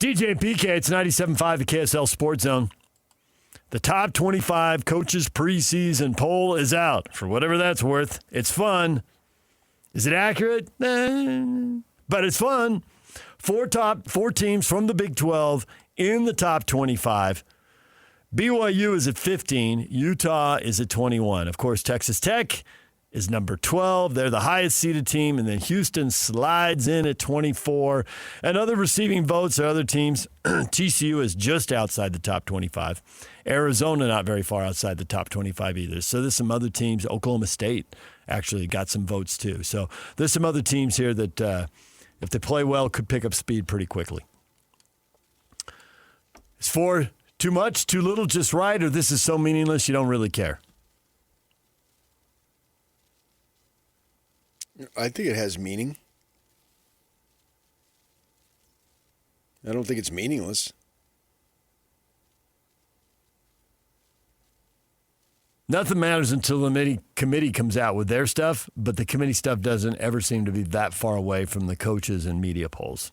DJ and PK, it's 97.5, the KSL Sports Zone. The top 25 coaches preseason poll is out, for whatever that's worth. It's fun. Is it accurate? But it's fun. Four teams from the Big 12 in the top 25. BYU is at 15. Utah is at 21. Of course, Texas Tech is number 12. They're the highest seeded team. And then Houston slides in at 24. And other receiving votes are other teams. TCU is just outside the top 25. Arizona not very far outside the top 25 either. So there's some other teams. Oklahoma State actually got some votes too. So there's some other teams here that, if they play well, could pick up speed pretty quickly. Is 4 too much, too little, just right, or this is so meaningless you don't really care? I think it has meaning. I don't think it's meaningless. Nothing matters until the committee comes out with their stuff, but the committee stuff doesn't ever seem to be that far away from the coaches and media polls.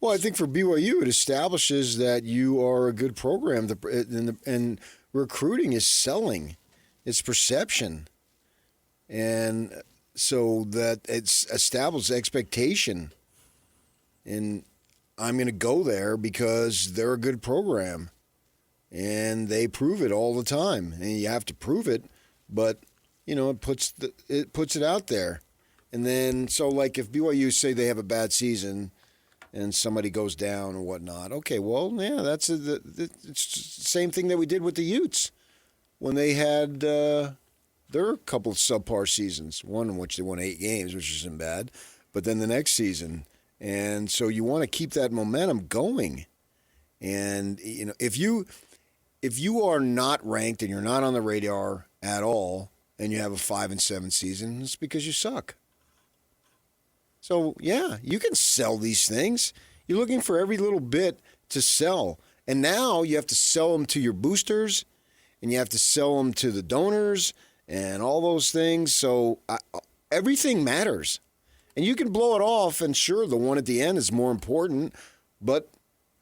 Well, I think for BYU, it establishes that you are a good program, and recruiting is selling. It's perception. And so that it's established expectation. And I'm going to go there because they're a good program. And they prove it all the time. And you have to prove it, but, it puts it out there. And then, so like if BYU say they have a bad season and somebody goes down or whatnot, okay, well, yeah, it's the same thing that we did with the Utes. When they had their couple of subpar seasons, one in which they won 8 games, which isn't bad, but then the next season. And so you want to keep that momentum going. And, if you are not ranked and you're not on the radar at all and you have a 5-7 season, it's because you suck. So, yeah, you can sell these things. You're looking for every little bit to sell. And now you have to sell them to your boosters, and you have to sell them to the donors and all those things. So everything matters. And you can blow it off, and sure, the one at the end is more important, but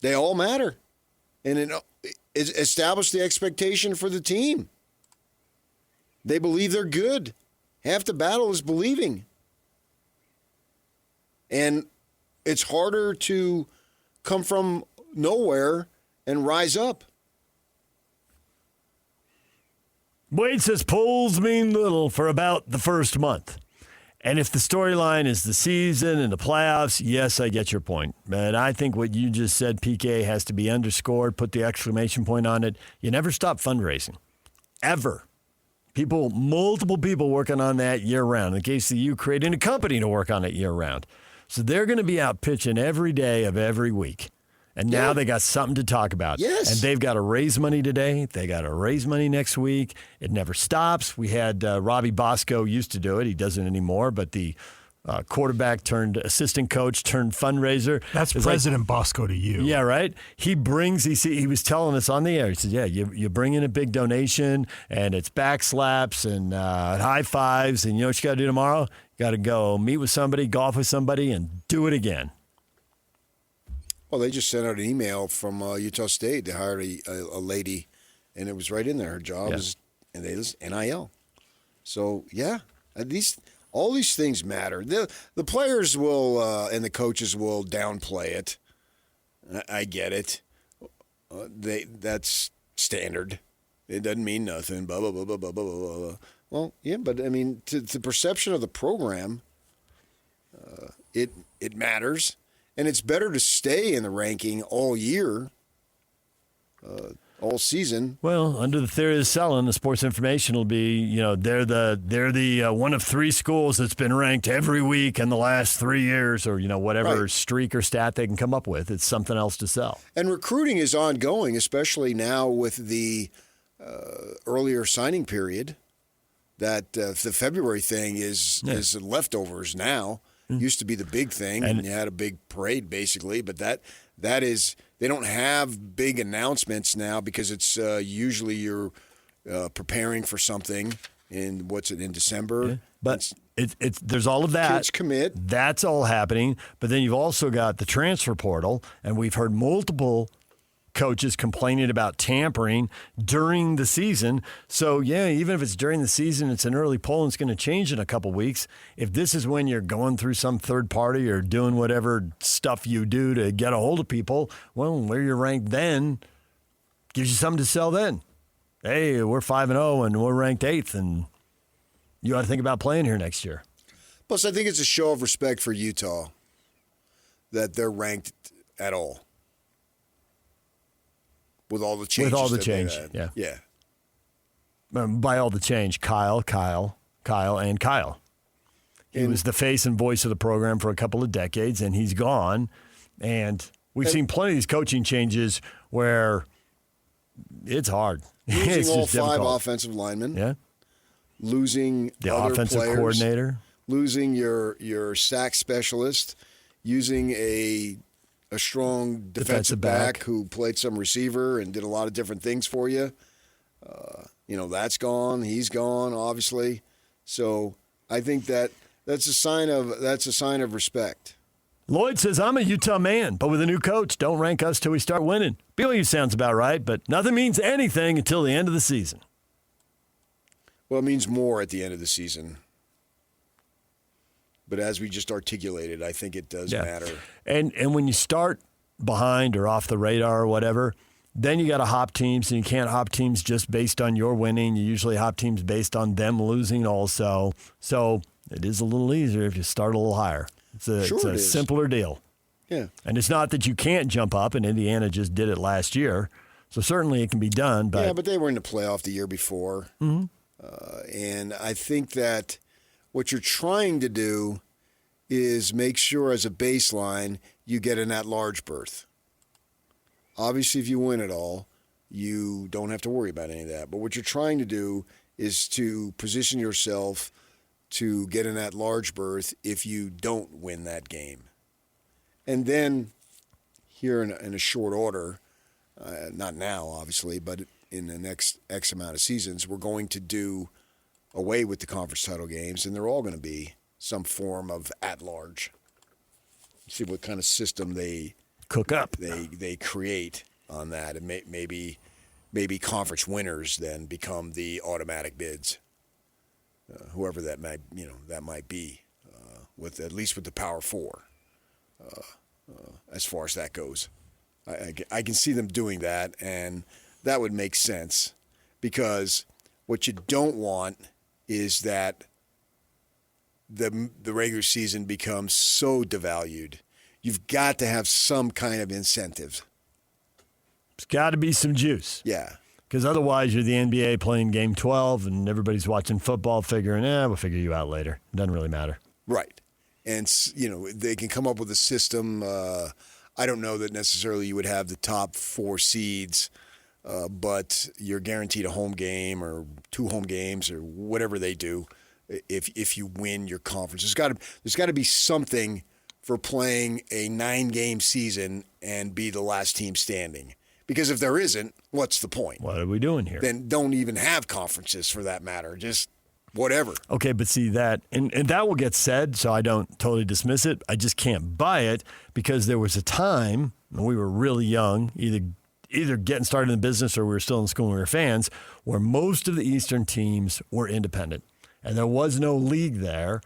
they all matter. And it establishes the expectation for the team. They believe they're good. Half the battle is believing. And it's harder to come from nowhere and rise up. Wade says polls mean little for about the first month. And if the storyline is the season and the playoffs, yes, I get your point. But I think what you just said, PK, has to be underscored. Put the exclamation point on it. You never stop fundraising. Ever. Multiple people working on that year-round. In the case of you, creating a company to work on it year-round. So they're going to be out pitching every day of every week. And now they got something to talk about. Yes. And they've got to raise money today. They got to raise money next week. It never stops. We had Robbie Bosco used to do it. He doesn't anymore. But the quarterback turned assistant coach turned fundraiser. That's President Bosco to you. Yeah, right? He was telling us on the air. He said, yeah, you bring in a big donation, and it's back slaps and high fives. And you know what you got to do tomorrow? You got to go meet with somebody, golf with somebody, and do it again. Well, they just sent out an email from Utah State. They hired a lady, and it was right in there. Her job is NIL. So, yeah, all these things matter. The players will and the coaches will downplay it. I get it. That's standard. It doesn't mean nothing. Blah, blah, blah, blah, blah, blah, blah, blah. Well, yeah, but, I mean, to the perception of the program, it matters. And it's better to stay in the ranking all year, all season. Well, under the theory of selling, the sports information will be, they're the one of 3 schools that's been ranked every week in the last 3 years, or whatever streak or stat they can come up with. It's something else to sell. And recruiting is ongoing, especially now with the earlier signing period. That the February thing is leftovers now. Used to be the big thing, and you had a big parade, basically. But that is they don't have big announcements now because it's usually you're preparing for something, in December. Yeah. But it's there's all of that. Kids commit. That's all happening. But then you've also got the transfer portal, and we've heard multiple coaches complaining about tampering during the season. So, yeah, even if it's during the season, it's an early poll and it's going to change in a couple weeks. If this is when you're going through some third party or doing whatever stuff you do to get a hold of people, well, where you're ranked then gives you something to sell then. Hey, we're 5-0 and we're ranked 8th, and you ought to think about playing here next year. Plus, I think it's a show of respect for Utah that they're ranked at all. With all the changes. With all the that change, they had. yeah. Yeah. By all the change, Kyle, and Kyle. He was the face and voice of the program for a couple of decades, and he's gone. And we've seen plenty of these coaching changes where it's hard. It's Losing all just 5 difficult. offensive linemen. Yeah. Losing The other offensive players, coordinator. Losing your sack specialist. Using a strong defensive back who played some receiver and did a lot of different things for you. That's gone. He's gone, obviously. So I think that's a sign of respect. Lloyd says, I'm a Utah man, but with a new coach, don't rank us till we start winning. BYU sounds about right, but nothing means anything until the end of the season. Well, it means more at the end of the season. But as we just articulated, I think it does matter. And when you start behind or off the radar or whatever, then you got to hop teams, and you can't hop teams just based on your winning. You usually hop teams based on them losing also. So it is a little easier if you start a little higher. It's a simpler deal. Yeah. And it's not that you can't jump up, and Indiana just did it last year. So certainly it can be done. But they were in the playoff the year before. Mm-hmm. And I think that what you're trying to do is make sure as a baseline you get an at-large berth. Obviously, if you win it all, you don't have to worry about any of that. But what you're trying to do is to position yourself to get an at-large berth if you don't win that game. And then here in a short order, not now, obviously, but in the next X amount of seasons, we're going to do away with the conference title games, and they're all going to be some form of at-large. See what kind of system they cook up. They create on that, and maybe conference winners then become the automatic bids. Whoever that might be, with at least with the Power Four, as far as that goes. I can see them doing that, and that would make sense, because what you don't want is that the regular season becomes so devalued. You've got to have some kind of incentive. There's got to be some juice. Yeah. Because otherwise you're the NBA playing Game 12 and everybody's watching football figuring, we'll figure you out later. It doesn't really matter. Right. And, they can come up with a system. I don't know that necessarily you would have the top 4 seeds, but you're guaranteed a home game or 2 home games or whatever they do if you win your conference. There's got to be something for playing a 9-game season and be the last team standing. Because if there isn't, what's the point? What are we doing here? Then don't even have conferences for that matter. Just whatever. Okay, but see that, and that will get said, so I don't totally dismiss it. I just can't buy it because there was a time when we were really young, either getting started in the business or we were still in school and we were fans, where most of the Eastern teams were independent. And there was no league there.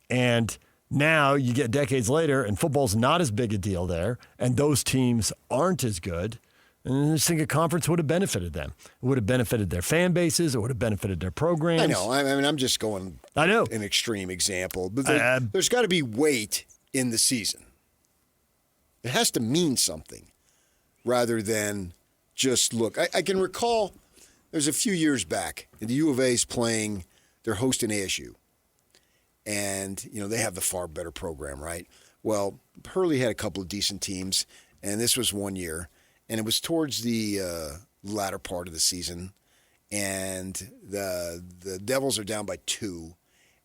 And now you get decades later, and football's not as big a deal there, and those teams aren't as good. And I just think a conference would have benefited them. It would have benefited their fan bases. It would have benefited their programs. I know. I mean, I'm just going an extreme example. But there's got to be weight in the season. It has to mean something rather than just look. I can recall there's a few years back, the U of A's playing, they're hosting ASU. And, they have the far better program, right? Well, Hurley had a couple of decent teams, and this was one year. And it was towards the latter part of the season, and the Devils are down by 2,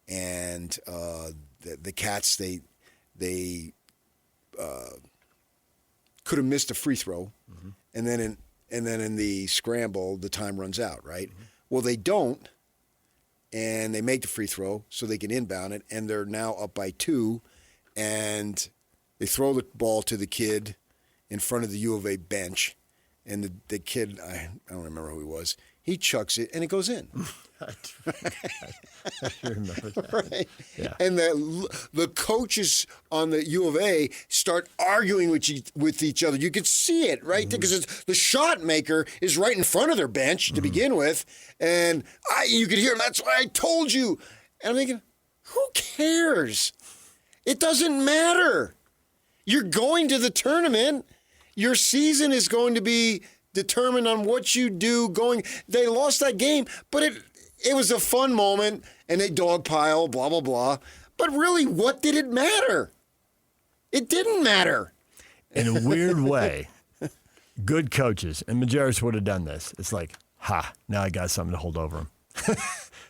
and the Cats they could have missed a free throw, and then in the scramble the time runs out, right? Well, they don't, and they make the free throw so they can inbound it, and they're now up by 2, and they throw the ball to the kid in front of the U of A bench, and the kid, I don't remember who he was, he chucks it, and it goes in. I remember that. Right. Yeah. And the coaches on the U of A start arguing with each other. You could see it, right? Because the shot maker is right in front of their bench to begin with. And you could hear him, that's why I told you. And I'm thinking, who cares? It doesn't matter. You're going to the tournament. Your season is going to be determined on what you do going. They lost that game, but it was a fun moment, and they dogpile, blah, blah, blah. But really, what did it matter? It didn't matter. In a weird way, good coaches, and Majerus would have done this. It's like, now I got something to hold over him.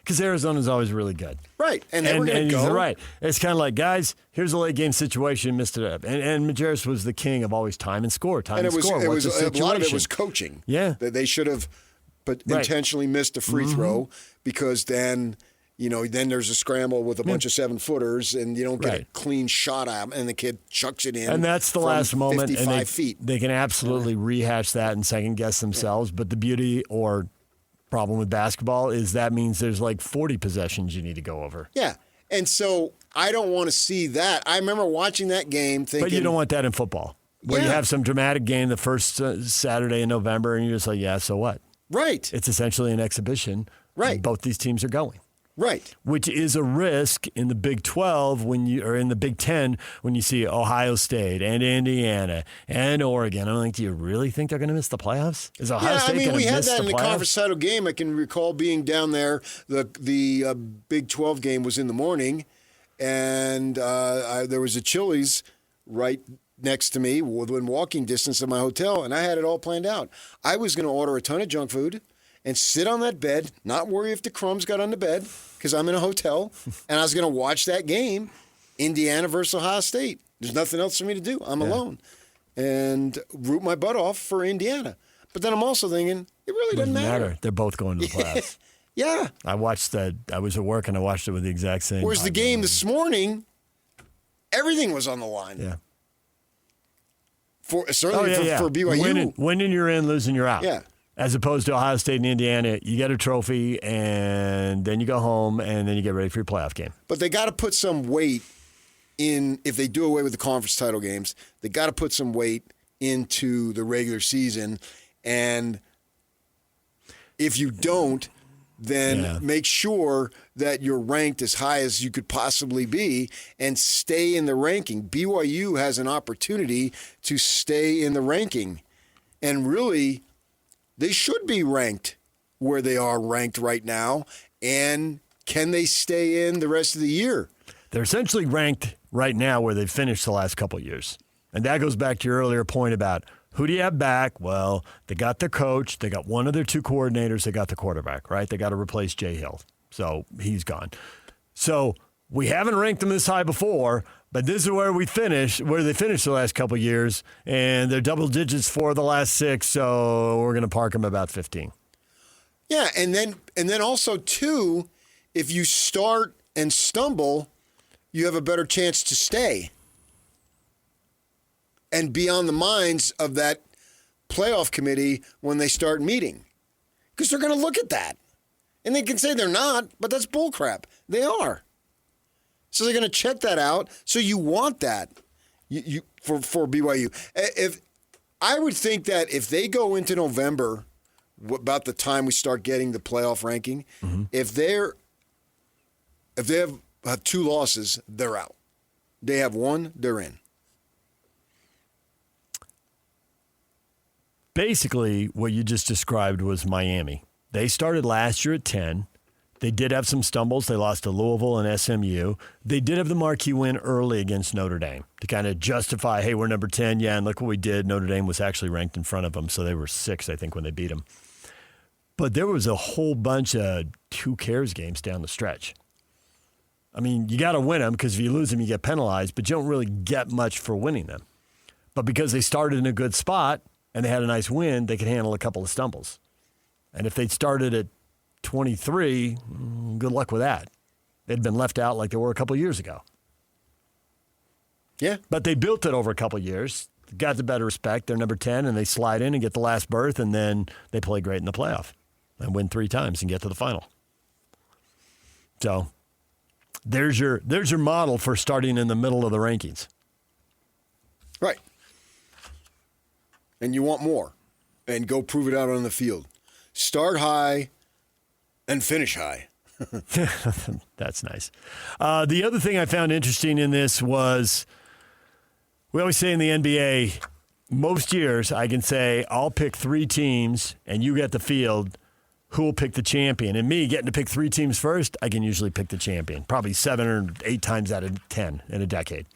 Because Arizona's always really good. Right, and they were going to go. He's right. It's kind of like, guys, here's a late game situation, missed it up. And Majerus was the king of always time and score, time and score. What's the situation? A lot of it was coaching. Yeah. They should have intentionally missed a free throw because then there's a scramble with a bunch of 7-footers and you don't get a clean shot out and the kid chucks it in. And that's the last moment. 55 feet. They can absolutely rehash that and second guess themselves. But the beauty or problem with basketball is that means there's like 40 possessions you need to go over. Yeah. And so I don't want to see that. I remember watching that game thinking. But you don't want that in football where you have some dramatic game the first Saturday in November and you're just like, yeah, so what? Right. It's essentially an exhibition. Right. Both these teams are going. Right. Which is a risk in the Big 12 or in the Big 10 when you see Ohio State and Indiana and Oregon. I'm like, do you really think they're going to miss the playoffs? Is Ohio State going to miss the playoffs? We had that in the conference title game. I can recall being down there. The Big 12 game was in the morning, and there was a Chili's right next to me within walking distance of my hotel, and I had it all planned out. I was going to order a ton of junk food and sit on that bed, not worry if the crumbs got on the bed, because I'm in a hotel, and I was going to watch that game, Indiana versus Ohio State. There's nothing else for me to do. I'm alone. And root my butt off for Indiana. But then I'm also thinking, it really doesn't matter. They're both going to the playoffs. Yeah. I watched that. I was at work, and I watched it with the exact same. Whereas the game this morning, everything was on the line. Yeah. For BYU. Winning, you're in. Losing, you're out. Yeah. As opposed to Ohio State and Indiana, you get a trophy, and then you go home, and then you get ready for your playoff game. But they got to put some weight in, if they do away with the conference title games, they got to put some weight into the regular season. And if you don't, then make sure that you're ranked as high as you could possibly be and stay in the ranking. BYU has an opportunity to stay in the ranking. And really, they should be ranked where they are ranked right now. And can they stay in the rest of the year? They're essentially ranked right now where they've finished the last couple of years. And that goes back to your earlier point about who do you have back? Well, they got their coach. They got one of their 2 coordinators. They got the quarterback, right? They got to replace Jay Hill. So he's gone. So we haven't ranked them this high before, but this is where we finish, where they finished the last couple of years, and they're double digits for the last 6, so we're going to park them about 15. Yeah, and then also, too, if you start and stumble, you have a better chance to stay and be on the minds of that playoff committee when they start meeting. Because they're going to look at that. And they can say they're not, but that's bullcrap. They are. So they're going to check that out. So you want that for BYU. I would think that if they go into November, about the time we start getting the playoff ranking, if they have 2 losses, they're out. They have 1, they're in. Basically, what you just described was Miami. They started last year at 10. They did have some stumbles. They lost to Louisville and SMU. They did have the marquee win early against Notre Dame to kind of justify, hey, we're number 10. Yeah, and look what we did. Notre Dame was actually ranked in front of them, so they were 6, I think, when they beat them. But there was a whole bunch of who cares games down the stretch. I mean, you got to win them because if you lose them, you get penalized, but you don't really get much for winning them. But because they started in a good spot and they had a nice win, they could handle a couple of stumbles. And if they'd started at 23, good luck with that. They'd been left out like they were a couple of years ago. Yeah. But they built it over a couple of years, got the better respect. They're number 10, and they slide in and get the last berth, and then they play great in the playoff and win 3 times and get to the final. So there's your model for starting in the middle of the rankings. Right. And you want more. And go prove it out on the field. Start high and finish high. That's nice. The other thing I found interesting in this was, we always say in the NBA, most years I can say, I'll pick 3 teams and you get the field. Who will pick the champion? And me getting to pick 3 teams first, I can usually pick the champion. Probably 7 or 8 times out of 10 in a decade.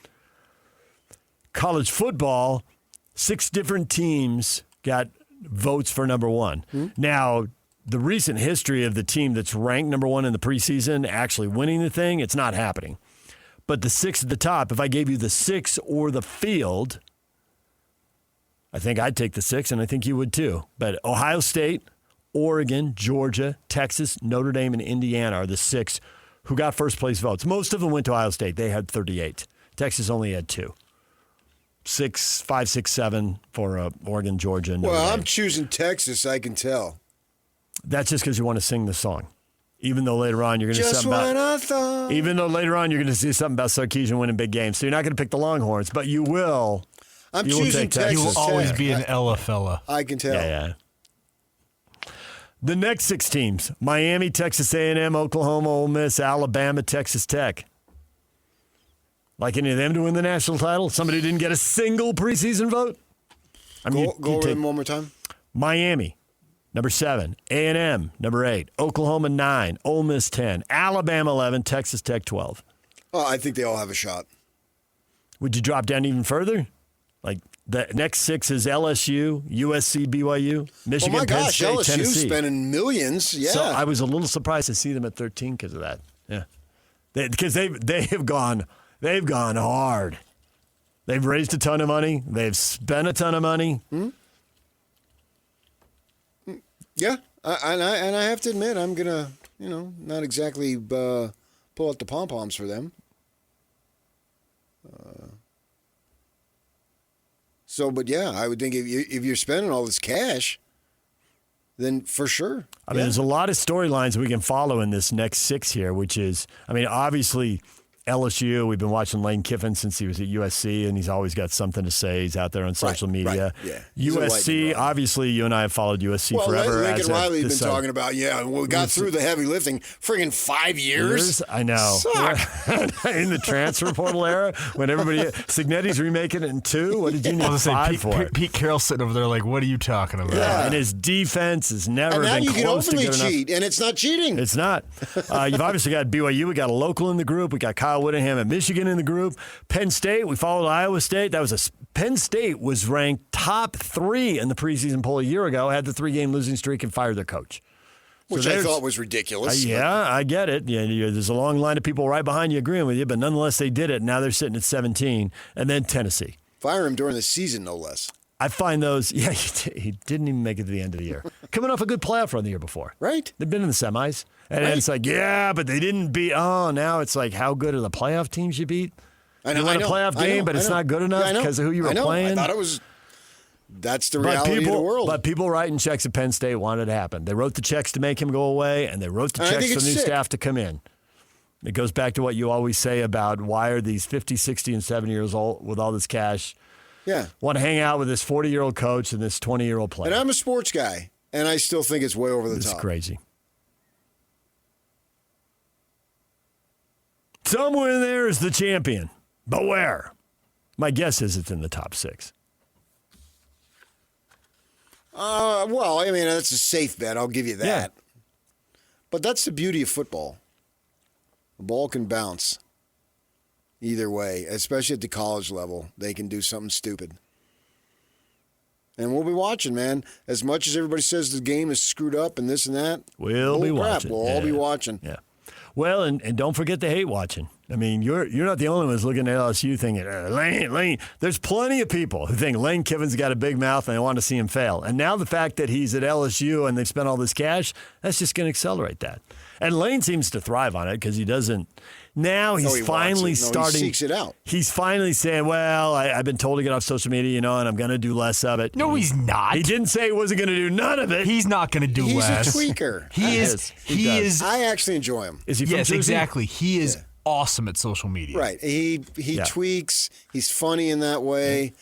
College football, 6 different teams got votes for number 1. Now, the recent history of the team that's ranked number 1 in the preseason actually winning the thing, it's not happening. But the 6 at the top, if I gave you the 6 or the field, I think I'd take the 6, and I think you would too. But Ohio State, Oregon, Georgia, Texas, Notre Dame, and Indiana are the 6 who got first place votes. Most of them went to Ohio State. They had 38. Texas only had 2. 5, 6, 7 for Oregon, Georgia, and Notre Well, Dame. I'm choosing Texas, I can tell. That's just because you want to sing the song. Even though later on you're going to Just something when about, I thought. even though later on you're going to see something about Sarkisian winning big games. So you're not going to pick the Longhorns, but you will. I'm you will choosing take Texas. You will Texas. always Tech. be an Ella fella. I can tell. Yeah. The next 6 teams: Miami, Texas A&M, Oklahoma, Ole Miss, Alabama, Texas Tech. Like any of them to win the national title? Somebody didn't get a single preseason vote? I mean, Go over them one more time. Miami, number 7. A&M, number 8. Oklahoma, 9. Ole Miss, 10. Alabama, 11. Texas Tech, 12. Oh, I think they all have a shot. Would you drop down even further? Like the next 6 is LSU, USC, BYU, Michigan, Oh my Penn gosh, State, LSU Tennessee. spending millions. Yeah. So I was a little surprised to see them at 13 because of that. Yeah, because they've gone hard. They've raised a ton of money. They've spent a ton of money. Yeah, and I have to admit, I'm gonna, not exactly pull out the pom poms for them. But yeah, I would think if you're spending all this cash, then for sure. I mean, there's a lot of storylines we can follow in this next 6 here, which is, obviously LSU. We've been watching Lane Kiffin since he was at USC, and he's always got something to say. He's out there on social media. Right, yeah. He's a lightning USC, rod. obviously, you and I have followed USC forever. Lincoln Riley's been talking about, we got through the heavy lifting, friggin' 5 years. I know. Suck. In the transfer portal era, when everybody, Signetti's remaking it in 2. What did you need 5 for? Pete Carroll's sitting over there like, what are you talking about? Yeah. And his defense has never And now been you can close to openly good enough. cheat, and it's not cheating. It's not. You've obviously got BYU. We got a local in the group. We got Kyle Whittingham at Michigan in the group. Penn State. We followed Iowa State. Penn State was ranked top 3 in the preseason poll a year ago. Had the 3-game losing streak and fired their coach. Which I thought was ridiculous. I get it. There's a long line of people right behind you agreeing with you, but nonetheless they did it. Now they're sitting at 17, and then Tennessee. Fire him during the season, no less. I find those. Yeah, he didn't even make it to the end of the year. Coming off a good playoff run the year before. Right. They've been in the semis. And Right. it's like, but they didn't beat. Oh, now it's like, how good are the playoff teams you beat? You won a playoff game, but it's not good enough because of who you were playing. I thought it was. That's the reality of the world. But people writing checks at Penn State wanted it to happen. They wrote the checks to make him go away, and they wrote the And I checks think for it's new sick. staff to come in. It goes back to what you always say about why are these 50, 60, and 70 years old with all this cash Yeah. want to hang out with this 40-year-old coach and this 20-year-old player. And I'm a sports guy, and I still think it's way over the It's top. crazy. Somewhere in there is the champion. But where? My guess is it's in the top 6. Well, that's a safe bet. I'll give you that. Yeah. But that's the beauty of football. The ball can bounce either way, especially at the college level. They can do something stupid. And we'll be watching, man. As much as everybody says the game is screwed up and this and that, We'll be watching. We'll all be watching. Yeah. Well, and don't forget the hate watching. I mean, you're not the only ones looking at LSU thinking, Lane. There's plenty of people who think Lane Kiffin's got a big mouth and they want to see him fail. And now the fact that he's at LSU and they've spent all this cash, that's just going to accelerate that. And Lane seems to thrive on it because he doesn't. Now he's finally starting. He seeks it out. He's finally saying, well, I've been told to get off social media, and I'm going to do less of it. No, he's not. He didn't say he wasn't going to do none of it. He's not going to do less. He's a tweaker. He is. I actually enjoy him. Is he from Yes, Jersey? exactly. He is awesome at social media. Right. He tweaks. He's funny in that way.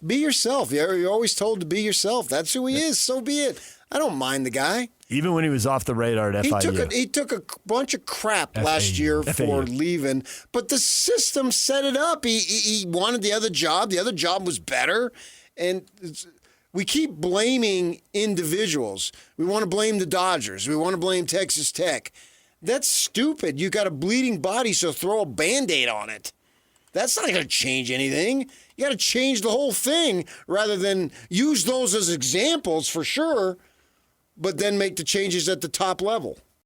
Be yourself. You're always told to be yourself. That's who he is. So be it. I don't mind the guy. Even when he was off the radar at FIU. He took a bunch of crap last year for leaving, but the system set it up. He wanted the other job. The other job was better. And we keep blaming individuals. We want to blame the Dodgers. We want to blame Texas Tech. That's stupid. You got a bleeding body, so throw a Band-Aid on it. That's not going to change anything. You got to change the whole thing rather than use those as examples for sure, but then make the changes at the top level.